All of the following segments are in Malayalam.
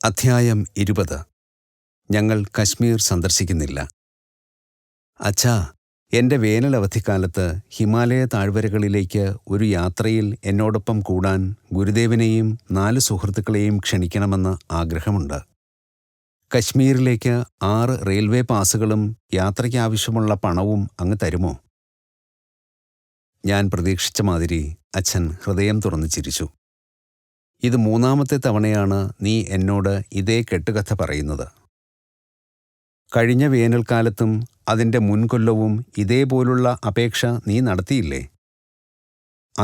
അധ്യായം 20. ഞങ്ങൾ കശ്മീർ സന്ദർശിക്കുന്നില്ല. അച്ഛാ, എൻ്റെ വേനലവധിക്കാലത്ത് ഹിമാലയ താഴ്വരകളിലേക്ക് ഒരു യാത്രയിൽ എന്നോടൊപ്പം കൂടാൻ ഗുരുദേവനെയും 4 സുഹൃത്തുക്കളെയും ക്ഷണിക്കണമെന്ന് ആഗ്രഹമുണ്ട്. കശ്മീരിലേക്ക് 6 റെയിൽവേ പാസുകളും യാത്രയ്ക്കാവശ്യമുള്ള പണവും അങ്ങ് തരുമോ? ഞാൻ പ്രതീക്ഷിച്ച മാതിരി അച്ഛൻ ഹൃദയം തുറന്നു ചിരിച്ചു. ഇത് 3-ാമത്തെ തവണയാണ് നീ എന്നോട് ഇതേ കെട്ടുകഥ പറയുന്നത്. കഴിഞ്ഞ വേനൽക്കാലത്തും അതിൻ്റെ മുൻകൊല്ലവും ഇതേപോലുള്ള അപേക്ഷ നീ നടത്തിയില്ലേ?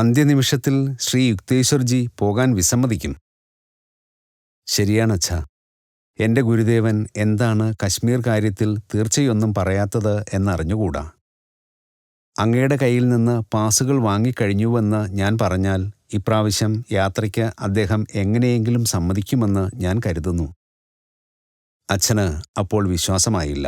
അന്ത്യനിമിഷത്തിൽ ശ്രീ യുക്തേശ്വർജി പോകാൻ വിസമ്മതിക്കും. ശരിയാണച്ഛാ. എൻ്റെ ഗുരുദേവൻ എന്താണ് കശ്മീർ കാര്യത്തിൽ തീർച്ചയൊന്നും പറയാത്തത് എന്നറിഞ്ഞുകൂടാ. അങ്ങയുടെ കയ്യിൽ നിന്ന് പാസുകൾ വാങ്ങിക്കഴിഞ്ഞുവെന്ന് ഞാൻ പറഞ്ഞാൽ ഇപ്രാവശ്യം യാത്രയ്ക്ക് അദ്ദേഹം എങ്ങനെയെങ്കിലും സമ്മതിക്കുമെന്ന് ഞാൻ കരുതുന്നു. അച്ഛന് അപ്പോൾ വിശ്വാസമായില്ല.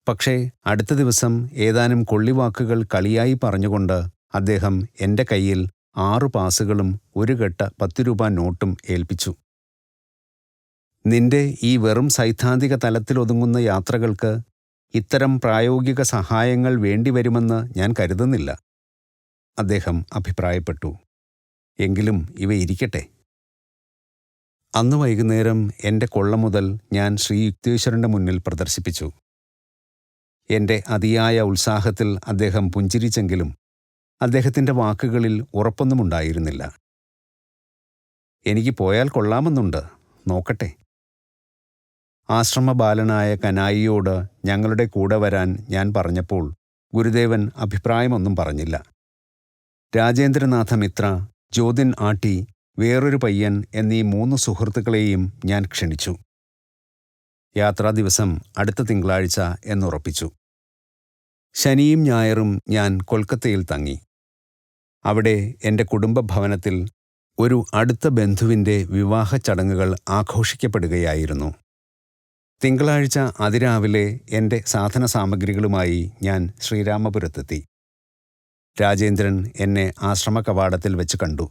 പക്ഷേ അടുത്ത ദിവസം ഏതാനും കൊള്ളിവാക്കുകൾ കളിയായി പറഞ്ഞുകൊണ്ട് അദ്ദേഹം എൻ്റെ കയ്യിൽ 6 പാസുകളും 1 കെട്ട് 10 രൂപ നോട്ടും ഏൽപ്പിച്ചു. നിന്റെ ഈ വെറും സൈദ്ധാന്തിക തലത്തിലൊതുങ്ങുന്ന യാത്രകൾക്ക് ഇത്തരം പ്രായോഗിക സഹായങ്ങൾ വേണ്ടിവരുമെന്ന് ഞാൻ കരുതുന്നില്ല, അദ്ദേഹം അഭിപ്രായപ്പെട്ടു. എങ്കിലും ഇവ ഇരിക്കട്ടെ. അന്ന് വൈകുന്നേരം എൻ്റെ കൊള്ള മുതൽ ഞാൻ ശ്രീ യുക്തേശ്വരൻ്റെ മുന്നിൽ പ്രദർശിപ്പിച്ചു. എൻ്റെ അതിയായ ഉത്സാഹത്തിൽ അദ്ദേഹം പുഞ്ചിരിച്ചെങ്കിലും അദ്ദേഹത്തിൻ്റെ വാക്കുകളിൽ ഉറപ്പൊന്നുമുണ്ടായിരുന്നില്ല. എനിക്ക് പോയാൽ കൊള്ളാമെന്നുണ്ട്, നോക്കട്ടെ. ആശ്രമബാലനായ കനായിയോട് ഞങ്ങളുടെ കൂടെ വരാൻ ഞാൻ പറഞ്ഞപ്പോൾ ഗുരുദേവൻ അഭിപ്രായമൊന്നും പറഞ്ഞില്ല. രാജേന്ദ്രനാഥ മിത്ര, ജ്യോതിൻ ആട്ടി, വേറൊരു പയ്യൻ എന്നീ 3 സുഹൃത്തുക്കളെയും ഞാൻ ക്ഷണിച്ചു. യാത്രാ ദിവസം അടുത്ത തിങ്കളാഴ്ച എന്നുറപ്പിച്ചു. ശനിയും ഞായറും ഞാൻ കൊൽക്കത്തയിൽ തങ്ങി. അവിടെ എൻ്റെ കുടുംബ ഭവനത്തിൽ ഒരു അടുത്ത ബന്ധുവിൻ്റെ വിവാഹ ചടങ്ങുകൾ ആഘോഷിക്കപ്പെടുകയായിരുന്നു. തിങ്കളാഴ്ച അതിരാവിലെ എൻ്റെ സാധന സാമഗ്രികളുമായി ഞാൻ ശ്രീരാമപുരത്തെത്തി. രാജേന്ദ്രൻ എന്നെ ആശ്രമ കവാടത്തിൽ വെച്ച് കണ്ടു.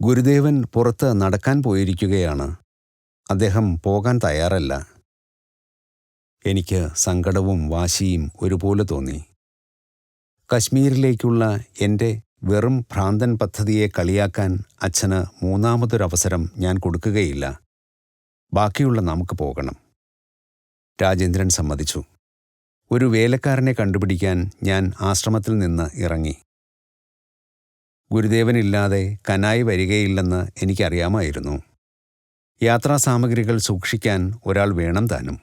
ഗുരുദേവൻ പുറത്ത് നടക്കാൻ പോയിരിക്കുകയാണ്. അദ്ദേഹം പോകാൻ തയ്യാറല്ല. എനിക്ക് സങ്കടവും വാശിയും ഒരുപോലെ തോന്നി. കശ്മീരിലേക്കുള്ള എൻ്റെ വെറും ഭ്രാന്തൻ പദ്ധതിയെ കളിയാക്കാൻ അച്ഛന് 3-മതൊരവസരം ഞാൻ കൊടുക്കുകയില്ല. ബാക്കിയുള്ള നമുക്ക് പോകണം. രാജേന്ദ്രൻ സമ്മതിച്ചു. ഒരു വേലക്കാരനെ കണ്ടുപിടിക്കാൻ ഞാൻ ആശ്രമത്തിൽ നിന്ന് ഇറങ്ങി. ഗുരുദേവനില്ലാതെ കനായി വരികയില്ലെന്ന് എനിക്കറിയാമായിരുന്നു. യാത്രാസാമഗ്രികൾ സൂക്ഷിക്കാൻ ഒരാൾ വേണം താനും.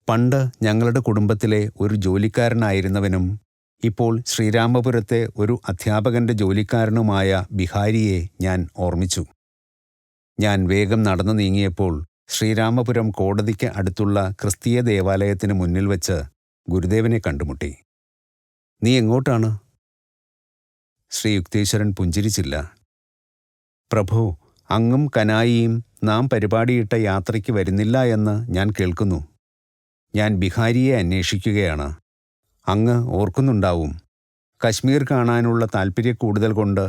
പണ്ട് ഞങ്ങളുടെ കുടുംബത്തിലെ ഒരു ജോലിക്കാരനായിരുന്നവനും ഇപ്പോൾ ശ്രീരാമപുരത്തെ ഒരു അധ്യാപകൻ്റെ ജോലിക്കാരനുമായ ബിഹാരിയെ ഞാൻ ഓർമ്മിച്ചു. ഞാൻ വേഗം നടന്നു നീങ്ങിയപ്പോൾ ശ്രീരാമപുരം കോടതിക്ക് അടുത്തുള്ള ക്രിസ്തീയ ദേവാലയത്തിന് മുന്നിൽ വെച്ച് ഗുരുദേവനെ കണ്ടുമുട്ടി. നീ എങ്ങോട്ടാണ്? ശ്രീ യുക്തേശ്വരൻ പുഞ്ചിരിച്ചില്ല. പ്രഭു, അങ്ങും കനായിയും നാം പരിപാടിയിട്ട യാത്രയ്ക്ക് വരുന്നില്ല എന്ന് ഞാൻ കേൾക്കുന്നു. ഞാൻ ബിഹാരിയെ അന്വേഷിക്കുകയാണ്. അങ്ങ് ഓർക്കുന്നുണ്ടാവും. കശ്മീർ കാണാനുള്ള താൽപ്പര്യക്കൂടുതൽ കൊണ്ട്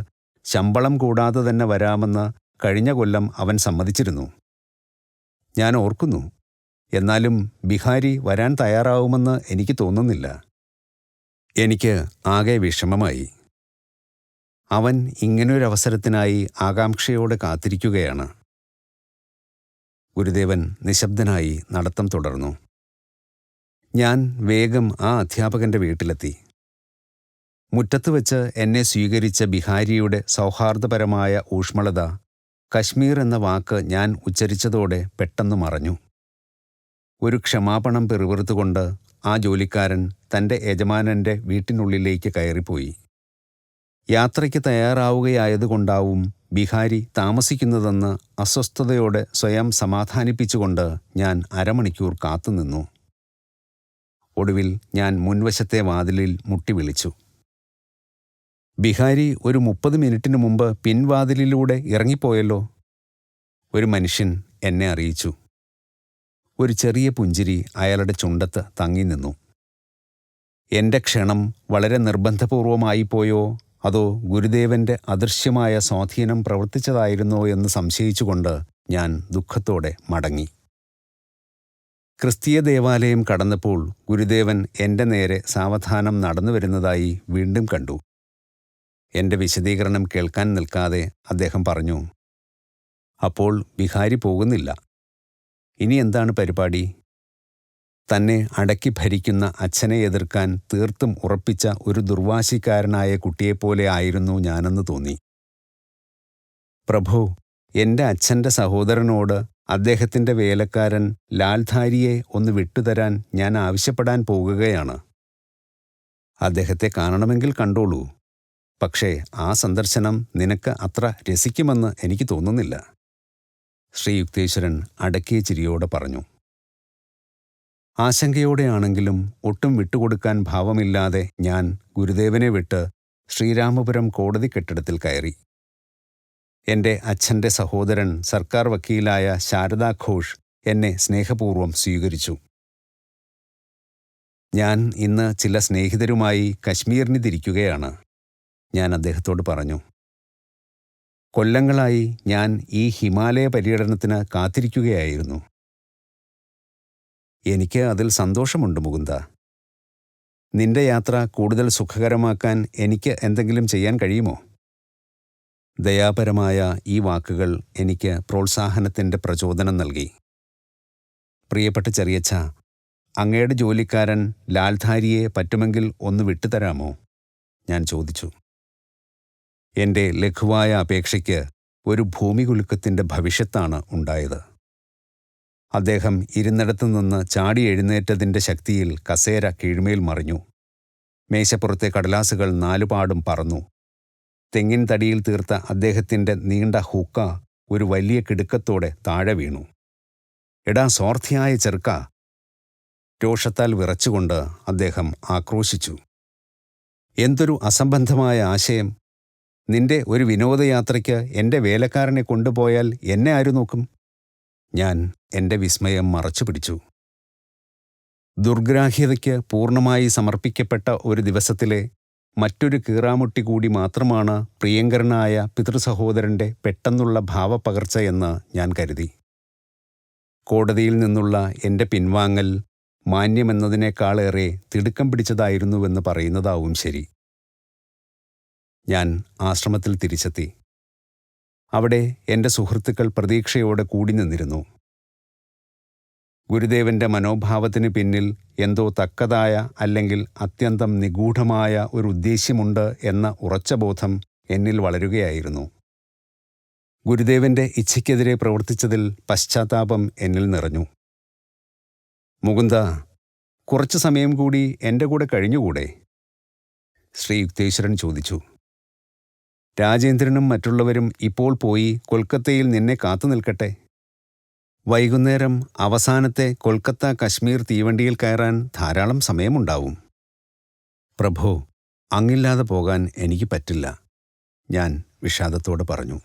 ശമ്പളം കൂടാതെ തന്നെ വരാമെന്ന് കഴിഞ്ഞ കൊല്ലം അവൻ സമ്മതിച്ചിരുന്നു. ഞാൻ ഓർക്കുന്നു. എന്നാലും ബിഹാരി വരാൻ തയ്യാറാവുമെന്ന് എനിക്ക് തോന്നുന്നില്ല. എനിക്ക് ആകെ വിഷമമായി. അവൻ ഇങ്ങനൊരവസരത്തിനായി ആകാംക്ഷയോടെ കാത്തിരിക്കുകയാണ്. ഗുരുദേവൻ നിശബ്ദനായി നടത്തം തുടർന്നു. ഞാൻ വേഗം ആ അധ്യാപകൻ്റെ വീട്ടിലെത്തി. മുറ്റത്ത് വെച്ച് എന്നെ സ്വീകരിച്ച ബിഹാരിയുടെ സൗഹാർദ്ദപരമായ ഊഷ്മളത കശ്മീർ എന്ന വാക്ക് ഞാൻ ഉച്ചരിച്ചതോടെ പെട്ടെന്ന് മറഞ്ഞു. ഒരു ക്ഷമാപണം പിറുപിറുത്തുകൊണ്ട് ആ ജോലിക്കാരൻ തൻ്റെ യജമാനൻ്റെ വീട്ടിനുള്ളിലേക്ക് കയറിപ്പോയി. യാത്രയ്ക്ക് തയ്യാറാവുകയായതുകൊണ്ടാവും ബിഹാരി താമസിക്കുന്നതെന്ന് അസ്വസ്ഥതയോടെ സ്വയം സമാധാനിപ്പിച്ചുകൊണ്ട് ഞാൻ അരമണിക്കൂർ കാത്തുനിന്നു. ഒടുവിൽ ഞാൻ മുൻവശത്തെ വാതിലിൽ മുട്ടി വിളിച്ചു. ബിഹാരി ഒരു 30 മിനിറ്റിനു മുമ്പ് പിൻവാതിലിലൂടെ ഇറങ്ങിപ്പോയല്ലോ, ഒരു മനുഷ്യൻ എന്നെ അറിയിച്ചു. ഒരു ചെറിയ പുഞ്ചിരി അയാളുടെ ചുണ്ടത്ത് തങ്ങി നിന്നു. എൻ്റെ ക്ഷണം വളരെ നിർബന്ധപൂർവമായിപ്പോയോ അതോ ഗുരുദേവൻ്റെ അദൃശ്യമായ സ്വാധീനം പ്രവർത്തിച്ചതായിരുന്നോ എന്ന് സംശയിച്ചുകൊണ്ട് ഞാൻ ദുഃഖത്തോടെ മടങ്ങി. ക്രിസ്തീയ ദേവാലയം കടന്നപ്പോൾ ഗുരുദേവൻ എൻ്റെ നേരെ സാവധാനം നടന്നു വരുന്നതായി വീണ്ടും കണ്ടു. എൻ്റെ വിശദീകരണം കേൾക്കാൻ നിൽക്കാതെ അദ്ദേഹം പറഞ്ഞു, അപ്പോൾ വിഹാരി പോകുന്നില്ല. ഇനി എന്താണ് പരിപാടി? തന്നെ അടക്കി ഭരിക്കുന്ന അച്ഛനെ എതിർക്കാൻ തീർത്തും ഉറപ്പിച്ച ഒരു ദുർവാശിക്കാരനായ കുട്ടിയെപ്പോലെ ആയിരുന്നു ഞാനെന്ന് തോന്നി. പ്രഭു, എൻ്റെ അച്ഛൻ്റെ സഹോദരനോട് അദ്ദേഹത്തിൻ്റെ വേലക്കാരൻ ലാൽധാരിയെ ഒന്ന് വിട്ടുതരാൻ ഞാൻ ആവശ്യപ്പെടാൻ പോകുകയാണ്. അദ്ദേഹത്തെ കാണണമെങ്കിൽ കണ്ടോളൂ. പക്ഷേ ആ സന്ദർശനം നിനക്ക് അത്ര രസിക്കുമെന്ന് എനിക്ക് തോന്നുന്നില്ല. ശ്രീ യുക്തേശ്വരൻ അടക്കിയ ചിരിയോടെ പറഞ്ഞു. ആശങ്കയോടെയാണെങ്കിലും ഒട്ടും വിട്ടുകൊടുക്കാൻ ഭാവമില്ലാതെ ഞാൻ ഗുരുദേവനെ വിട്ട് ശ്രീരാമപുരം കോടതി കെട്ടിടത്തിൽ കയറി. എൻ്റെ അച്ഛൻ്റെ സഹോദരൻ സർക്കാർ വക്കീലായ ശാരദാ ഘോഷ് എന്നെ സ്നേഹപൂർവ്വം സ്വീകരിച്ചു. ഞാൻ ഇന്ന് ചില സ്നേഹിതരുമായി കശ്മീരിന് തിരിക്കുകയാണ്, ഞാൻ അദ്ദേഹത്തോട് പറഞ്ഞു. കൊല്ലങ്ങളായി ഞാൻ ഈ ഹിമാലയ പര്യടനത്തിന് കാത്തിരിക്കുകയായിരുന്നു. എനിക്ക് അതിൽ സന്തോഷമുണ്ട് മുകുന്ദ. നിന്റെ യാത്ര കൂടുതൽ സുഖകരമാക്കാൻ എനിക്ക് എന്തെങ്കിലും ചെയ്യാൻ കഴിയുമോ? ദയാപരമായ ഈ വാക്കുകൾ എനിക്ക് പ്രോത്സാഹനത്തിൻ്റെ പ്രചോദനം നൽകി. പ്രിയപ്പെട്ട ചെറിയച്ഛ, അങ്ങയുടെ ജോലിക്കാരൻ ലാൽധാരിയെ പറ്റുമെങ്കിൽ ഒന്ന് വിട്ടുതരാമോ? ഞാൻ ചോദിച്ചു. എൻ്റെ ലഘുവായ അപേക്ഷയ്ക്ക് ഒരു ഭൂമികുലുക്കത്തിൻ്റെ ഭവിഷ്യത്താണ് ഉണ്ടായത്. അദ്ദേഹം ഇരുന്നിടത്തു നിന്ന് ചാടി എഴുന്നേറ്റതിൻ്റെ ശക്തിയിൽ കസേര കീഴ്മേൽ മറിഞ്ഞു. മേശപ്പുറത്തെ കടലാസുകൾ നാലുപാടും പറന്നു. തെങ്ങിൻ തടിയിൽ തീർത്ത അദ്ദേഹത്തിൻ്റെ നീണ്ട ഹൂക്ക ഒരു വലിയ കിടുക്കത്തോടെ താഴെ വീണു. എടാ സ്വാർത്ഥിയായ ചെറുക്ക! രോഷത്താൽ വിറച്ചുകൊണ്ട് അദ്ദേഹം ആക്രോശിച്ചു. എന്തൊരു അസംബന്ധമായ ആശയം! നിന്റെ ഒരു വിനോദയാത്രയ്ക്ക് എൻ്റെ വേലക്കാരനെ കൊണ്ടുപോയാൽ എന്നെ ആരു നോക്കും? ഞാൻ എൻ്റെ വിസ്മയം മറച്ചുപിടിച്ചു. ദുർഗ്രാഹ്യതയ്ക്ക് പൂർണ്ണമായി സമർപ്പിക്കപ്പെട്ട ഒരു ദിവസത്തിലെ മറ്റൊരു കീറാമുട്ടി കൂടി മാത്രമാണ് പ്രിയങ്കരനായ പിതൃസഹോദരൻ്റെ പെട്ടെന്നുള്ള ഭാവപ്പകർച്ച എന്ന് ഞാൻ കരുതി. കോടതിയിൽ നിന്നുള്ള എൻ്റെ പിൻവാങ്ങൽ മാന്യമെന്നതിനേക്കാളേറെ തിടുക്കം പിടിച്ചതായിരുന്നുവെന്ന് പറയുന്നതാവും ശരി. ഞാൻ ആശ്രമത്തിൽ തിരിച്ചെത്തി. അവിടെ എൻ്റെ സുഹൃത്തുക്കൾ പ്രതീക്ഷയോടെ കൂടി നിന്നിരുന്നു. ഗുരുദേവൻ്റെ മനോഭാവത്തിന് പിന്നിൽ എന്തോ തക്കതായ അല്ലെങ്കിൽ അത്യന്തം നിഗൂഢമായ ഒരു ഉദ്ദേശ്യമുണ്ട് എന്ന ഉറച്ച ബോധം എന്നിൽ വളരുകയായിരുന്നു. ഗുരുദേവൻ്റെ ഇച്ഛയ്ക്കെതിരെ പ്രവർത്തിച്ചതിൽ പശ്ചാത്താപം എന്നിൽ നിറഞ്ഞു. മുകുന്ദ, കുറച്ചു സമയം കൂടി എൻ്റെ കൂടെ കഴിഞ്ഞുകൂടെ? ശ്രീ യുക്തേശ്വരൻ ചോദിച്ചു. രാജേന്ദ്രനും മറ്റുള്ളവരും ഇപ്പോൾ പോയി കൊൽക്കത്തയിൽ നിന്നെ കാത്തു നിൽക്കട്ടെ. വൈകുന്നേരം അവസാനത്തെ കൊൽക്കത്ത കശ്മീർ തീവണ്ടിയിൽ കയറാൻ ധാരാളം സമയമുണ്ടാവും. പ്രഭു, അങ്ങില്ലാതെ പോകാൻ എനിക്ക് പറ്റില്ല, ഞാൻ വിഷാദത്തോട് പറഞ്ഞു.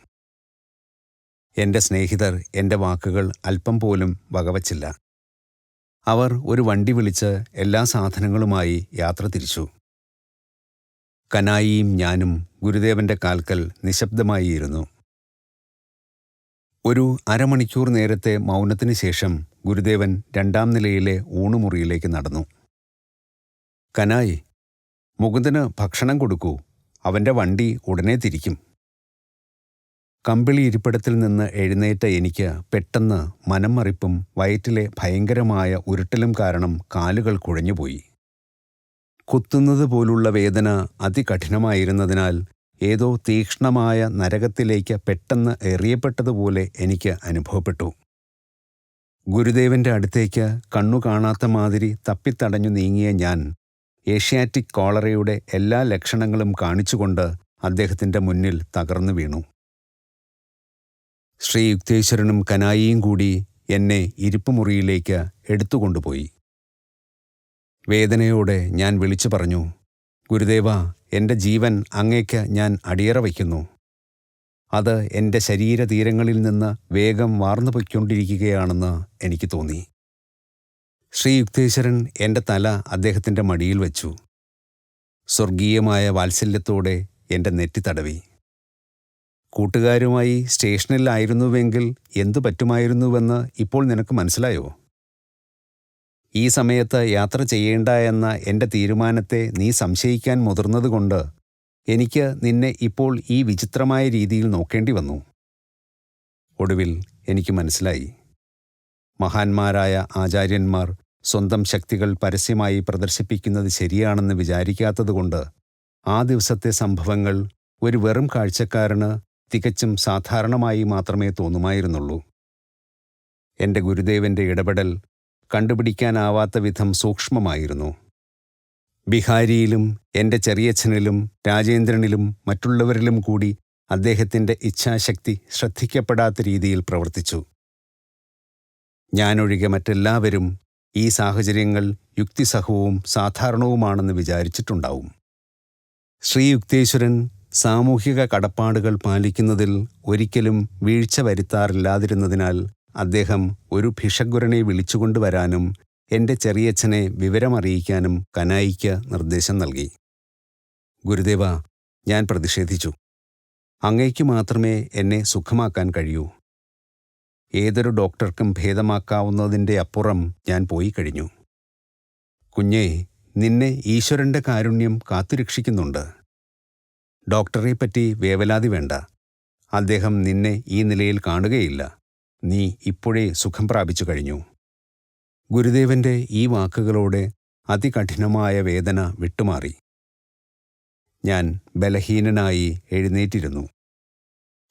എൻ്റെ സ്നേഹിതർ എൻ്റെ വാക്കുകൾ അല്പം പോലും വകവച്ചില്ല. അവർ ഒരു വണ്ടി വിളിച്ച് എല്ലാ സാധനങ്ങളുമായി യാത്ര തിരിച്ചു. കനായിയും ഞാനും ഗുരുദേവൻ്റെ കാൽക്കൽ നിശബ്ദമായിരുന്നു. ഒരു അരമണിക്കൂർ നേരത്തെ മൗനത്തിന് ശേഷം ഗുരുദേവൻ രണ്ടാം നിലയിലെ ഊണുമുറിയിലേക്ക് നടന്നു. കനായി, മുകുന്ദന് ഭക്ഷണം കൊടുക്കൂ, അവൻ്റെ വണ്ടി ഉടനെ തിരിക്കും. കമ്പിളി ഇരിപ്പിടത്തിൽ നിന്ന് എഴുന്നേറ്റ എനിക്ക് പെട്ടെന്ന് മനംമറിപ്പും വയറ്റിലെ ഭയങ്കരമായ ഉരുട്ടലും കാരണം കാലുകൾ കുഴഞ്ഞുപോയി. കുത്തുന്നത് പോലുള്ള വേദന അതികഠിനമായിരുന്നതിനാൽ ഏതോ തീക്ഷ്ണമായ നരകത്തിലേക്ക് പെട്ടെന്ന് എറിയപ്പെട്ടതുപോലെ എനിക്ക് അനുഭവപ്പെട്ടു. ഗുരുദേവൻ്റെ അടുത്തേക്ക് കണ്ണു കാണാത്ത മാതിരി തപ്പിത്തടഞ്ഞു നീങ്ങിയ ഞാൻ ഏഷ്യാറ്റിക് കോളറയുടെ എല്ലാ ലക്ഷണങ്ങളും കാണിച്ചുകൊണ്ട് അദ്ദേഹത്തിൻ്റെ മുന്നിൽ തകർന്നു വീണു. ശ്രീ യുക്തേശ്വരനും കനായിയും കൂടി എന്നെ ഇരിപ്പുമുറിയിലേക്ക് എടുത്തുകൊണ്ടുപോയി. വേദനയോടെ ഞാൻ വിളിച്ചു പറഞ്ഞു, ഗുരുദേവ, എൻ്റെ ജീവൻ അങ്ങേക്ക് ഞാൻ അടിയറ വയ്ക്കുന്നു. അത് എൻ്റെ ശരീരതീരങ്ങളിൽ നിന്ന് വേഗം വാർന്നുപൊയ്ക്കൊണ്ടിരിക്കുകയാണെന്ന് എനിക്ക് തോന്നി. ശ്രീ യുക്തേശ്വരൻ എൻ്റെ തല അദ്ദേഹത്തിൻ്റെ മടിയിൽ വച്ചു. സ്വർഗീയമായ വാത്സല്യത്തോടെ എൻ്റെ നെറ്റി തടവി. കൂട്ടുകാരുമായി സ്റ്റേഷനിലായിരുന്നുവെങ്കിൽ എന്തു പറ്റുമായിരുന്നുവെന്ന് ഇപ്പോൾ നിനക്ക് മനസ്സിലായോ? ഈ സമയത്ത് യാത്ര ചെയ്യേണ്ട എന്ന എൻ്റെ തീരുമാനത്തെ നീ സംശയിക്കാൻ മുതിർന്നതുകൊണ്ട് എനിക്ക് നിന്നെ ഇപ്പോൾ ഈ വിചിത്രമായ രീതിയിൽ നോക്കേണ്ടി വന്നു. ഒടുവിൽ എനിക്ക് മനസ്സിലായി, മഹാന്മാരായ ആചാര്യന്മാർ സ്വന്തം ശക്തികൾ പരസ്യമായി പ്രദർശിപ്പിക്കുന്നത് ശരിയാണെന്ന് വിചാരിക്കാത്തതുകൊണ്ട് ആ ദിവസത്തെ സംഭവങ്ങൾ ഒരു വെറും കാഴ്ചക്കാരന് തികച്ചും സാധാരണമായി മാത്രമേ തോന്നുമായിരുന്നുള്ളൂ. എൻ്റെ ഗുരുദേവൻ്റെ ഇടപെടൽ കണ്ടുപിടിക്കാനാവാത്ത വിധം സൂക്ഷ്മമായിരുന്നു. ബിഹാരിയിലും എൻ്റെ ചെറിയച്ഛനിലും രാജേന്ദ്രനിലും മറ്റുള്ളവരിലും കൂടി അദ്ദേഹത്തിൻ്റെ ഇച്ഛാശക്തി ശ്രദ്ധിക്കപ്പെടാത്ത രീതിയിൽ പ്രവർത്തിച്ചു. ഞാനൊഴികെ മറ്റെല്ലാവരും ഈ സാഹചര്യങ്ങൾ യുക്തിസഹവും സാധാരണവുമാണെന്ന് വിചാരിച്ചിട്ടുണ്ടാവും. ശ്രീ യുക്തേശ്വരൻ സാമൂഹിക കടപ്പാടുകൾ പാലിക്കുന്നതിൽ ഒരിക്കലും വീഴ്ച വരുത്താറില്ലാതിരുന്നതിനാൽ അദ്ദേഹം ഒരു ഭിഷഗ്വരനെ വിളിച്ചുകൊണ്ടുവരാനും എൻ്റെ ചെറിയച്ഛനെ വിവരമറിയിക്കാനും കനായിക്ക് നിർദ്ദേശം നൽകി. ഗുരുദേവ, ഞാൻ പ്രതിഷേധിച്ചു. അങ്ങയ്ക്ക് മാത്രമേ എന്നെ സുഖമാക്കാൻ കഴിയൂ. ഏതൊരു ഡോക്ടർക്കും ഭേദമാക്കാവുന്നതിൻ്റെ അപ്പുറം ഞാൻ പോയി കഴിഞ്ഞു. കുഞ്ഞേ, നിന്നെ ഈശ്വരൻ്റെ കാരുണ്യം കാത്തുരക്ഷിക്കുന്നുണ്ട്. ഡോക്ടറെപ്പറ്റി വേവലാതി വേണ്ട. അദ്ദേഹം നിന്നെ ഈ നിലയിൽ കാണുകയില്ല. നീ ഇപ്പോഴേ സുഖം പ്രാപിച്ചു കഴിഞ്ഞു. ഗുരുദേവൻ്റെ ഈ വാക്കുകളോടെ അതികഠിനമായ വേദന വിട്ടുമാറി. ഞാൻ ബലഹീനനായി എഴുന്നേറ്റിരുന്നു.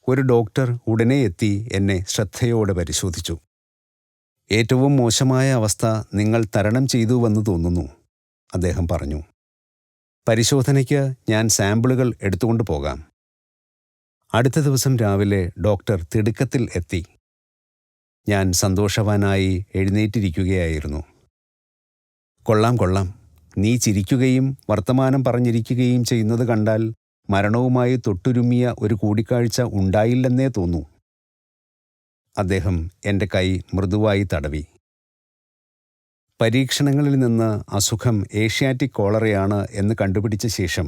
ഒരു ഡോക്ടർ ഉടനെ എത്തി എന്നെ ശ്രദ്ധയോടെ പരിശോധിച്ചു. ഏറ്റവും മോശമായ അവസ്ഥ നിങ്ങൾ തരണം ചെയ്തുവെന്ന് തോന്നുന്നു, അദ്ദേഹം പറഞ്ഞു. പരിശോധനയ്ക്ക് ഞാൻ സാമ്പിളുകൾ എടുത്തുകൊണ്ട് പോകാം. അടുത്ത ദിവസം രാവിലെ ഡോക്ടർ തിടുക്കത്തിൽ എത്തി. ഞാൻ സന്തോഷവാനായി എഴുന്നേറ്റിരിക്കുകയായിരുന്നു. കൊള്ളാം കൊള്ളാം, നീ ചിരിക്കുകയും വർത്തമാനം പറഞ്ഞിരിക്കുകയും ചെയ്യുന്നത് കണ്ടാൽ മരണവുമായി തൊട്ടുരുമ്മിയ ഒരു കൂടിക്കാഴ്ച ഉണ്ടായില്ലെന്നേ തോന്നൂ. അദ്ദേഹം എൻ്റെ കൈ മൃദുവായി തടവി. പരീക്ഷണങ്ങളിൽ നിന്ന് അസുഖം ഏഷ്യാറ്റിക് കോളറയാണ് എന്ന് കണ്ടുപിടിച്ച ശേഷം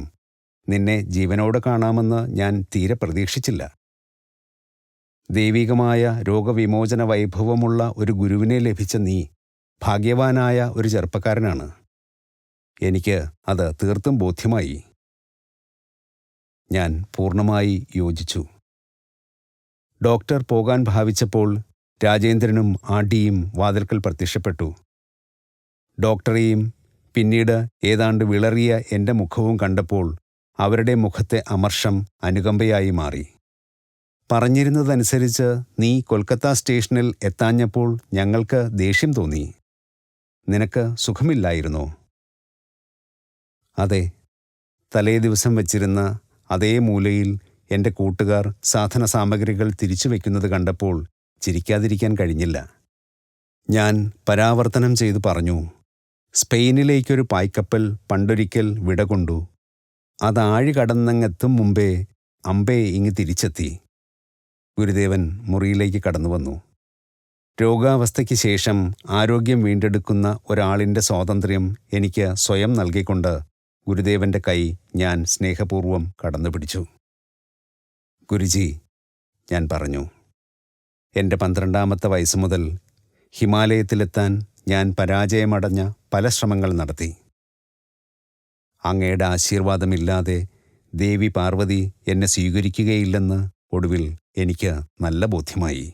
നിന്നെ ജീവനോടെ കാണാമെന്ന് ഞാൻ തീരെ പ്രതീക്ഷിച്ചില്ല. ദൈവികമായ രോഗവിമോചന വൈഭവമുള്ള ഒരു ഗുരുവിനെ ലഭിച്ച നീ ഭാഗ്യവാനായ ഒരു ചെറുപ്പക്കാരനാണ്. എനിക്ക് അത് തീർത്തും ബോധ്യമായി. ഞാൻ പൂർണ്ണമായി യോജിച്ചു. ഡോക്ടർ പോകാൻ ഭാവിച്ചപ്പോൾ രാജേന്ദ്രനും ആഡിയും വാതിൽക്കൽ പ്രത്യക്ഷപ്പെട്ടു. ഡോക്ടറെയും പിന്നീട് ഏതാണ്ട് വിളറിയ എൻ്റെ മുഖവും കണ്ടപ്പോൾ അവരുടെ മുഖത്തെ അമർഷം അനുകമ്പയായി മാറി. പറഞ്ഞിരുന്നതനുസരിച്ച് നീ കൊൽക്കത്ത സ്റ്റേഷനിൽ എത്താഞ്ഞപ്പോൾ ഞങ്ങൾക്ക് ദേഷ്യം തോന്നി. നിനക്ക് സുഖമില്ലായിരുന്നോ? അതെ. തലേ ദിവസം വച്ചിരുന്ന അതേ മൂലയിൽ എൻ്റെ കൂട്ടുകാർ സാധന സാമഗ്രികൾ തിരിച്ചു വയ്ക്കുന്നത് കണ്ടപ്പോൾ ചിരിക്കാതിരിക്കാൻ കഴിഞ്ഞില്ല. ഞാൻ പരാവർത്തനം ചെയ്തു പറഞ്ഞു, സ്പെയിനിലേക്കൊരു പായ്ക്കപ്പൽ പണ്ടൊരിക്കൽ വിടകൊണ്ടു. അത് ആഴി കടന്നങ്ങെത്തും മുമ്പേ അമ്പേ ഇങ്ങ് തിരിച്ചെത്തി. ഗുരുദേവൻ മുറിയിലേക്ക് കടന്നു വന്നു. രോഗാവസ്ഥയ്ക്ക് ശേഷം ആരോഗ്യം വീണ്ടെടുക്കുന്ന ഒരാളിൻ്റെ സ്വാതന്ത്ര്യം എനിക്ക് സ്വയം നൽകിക്കൊണ്ട് ഗുരുദേവൻ്റെ കൈ ഞാൻ സ്നേഹപൂർവ്വം കടന്നുപിടിച്ചു. ഗുരുജി, ഞാൻ പറഞ്ഞു, എൻ്റെ 12ാമത്തെ വയസ്സ് മുതൽ ഹിമാലയത്തിലെത്താൻ ഞാൻ പരാജയമടഞ്ഞ പല ശ്രമങ്ങൾ നടത്തി. അങ്ങയുടെ ആശീർവാദമില്ലാതെ ദേവി പാർവതി എന്നെ സ്വീകരിക്കുകയില്ലെന്ന് ഒടുവിൽ എനിക്ക് നല്ല ബോധ്യമായി.